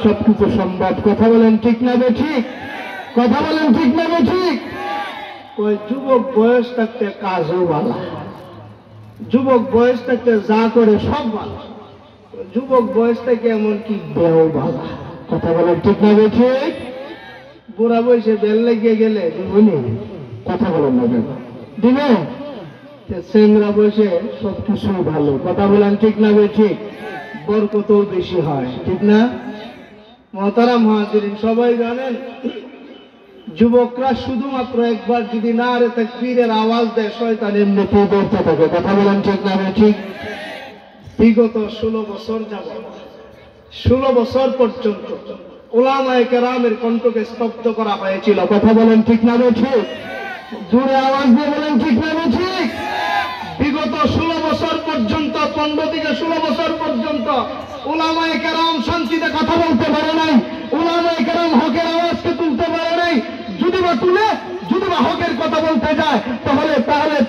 সবকিছু সম্ভব। কথা বলেন ঠিক না ঠিক? কথা বলেন ঠিক না ঠিক? ওই যুবক বয়স থাকতে কাজও ভালো, যুবক বয়স থাকতে যা করে সব ভালো, যুবক বয়স থেকে এমনকি বেও ভালো। কথা বলেন ঠিক না ঠিক? বুড়া বয়সে বেল লেগে গেলে দিবনি, কথা বলেন না কেন দিবে? সেংরা বয়সে সবকিছু ভালো। কথা বলেন ঠিক না ঠিক? বরকতও বেশি হয়, ঠিক না? মোহতারাম হাজিরিন, সবাই জানেন যুবকরা শুধুমাত্র একবার যদি নারে তাকবীরের আওয়াজ দেয় শয়তান এমনিতেই দৌড়তে থাকে। কথা বলেন ঠিক না ঠিক? বিগত 16 বছর যাবত 16 বছর পর্যন্ত উলামায়ে কেরামের কণ্ঠকে স্তব্ধ করা হয়েছিল। কথা বলেন ঠিক না ঠিক? জোরে আওয়াজ দিয়ে বলেন ঠিক না ঠিক? বিগত 16 বছর পর্যন্ত, 15 থেকে 16 বছর পর্যন্ত উলামায়ে কেরাম শান্তিতে কথা বলতে পারে নাই, উলামায়ে কেরাম হকের আওয়াজকে তুলতে পারে নাই। যদি বা তুলে, যদি বা হকের কথা বলতে যায় তাহলে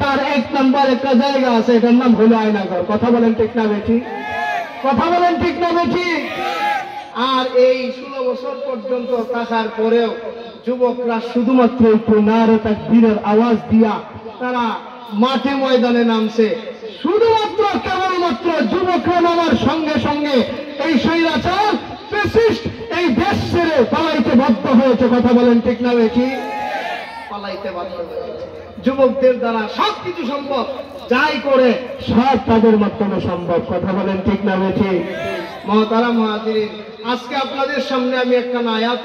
তার 1 নম্বর একটা জায়গা আছে, এটার নাম হলো আয়নাঘর। কথা বলেন ঠিক না ঠিক? কথা বলেন ঠিক না ঠিক? আর এই 16 বছর পর্যন্ত থাকার পরেও যুবকরা শুধুমাত্র একটু নারে তাকবীরের আওয়াজ দিয়া তারা মাঠে ময়দানে নামছে। শুধুমাত্র কেবলমাত্র যুবকরা নামার সঙ্গে সঙ্গে এই স্বৈরাচার ফ্যাসিস্ট এই দেশ ছেড়ে পালাইতে বাধ্য হয়েছে। কথা বলেন ঠিক না ঠিক? পালাইতে বাধ্য হয়েছে। যুবকদের দ্বারা সবকিছু সম্ভব, যাই করে সব তাদের মাধ্যমে সম্ভব। কথা বলেন ঠিক না ঠিক? মোহতারাম হাজিরিন, আজকে আপনাদের সামনে আমি একটা আয়াত